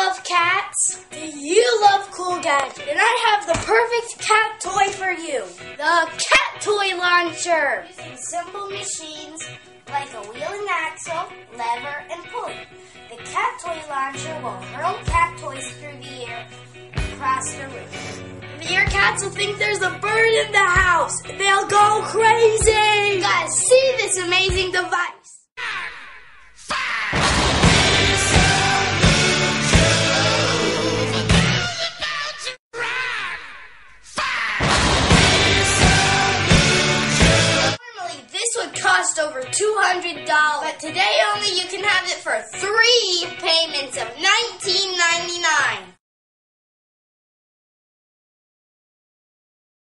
love cats? Do you love cool gadgets? Then I have the perfect cat toy for you. The cat toy launcher. Using simple machines like a wheel and axle, lever, and pulley. The cat toy launcher will hurl cat toys through the air across the room. Your cats will think there's a bird in the house. They'll go crazy. You gotta see this amazing device. Would cost over $200, but today only you can have it for 3 payments of $19.99.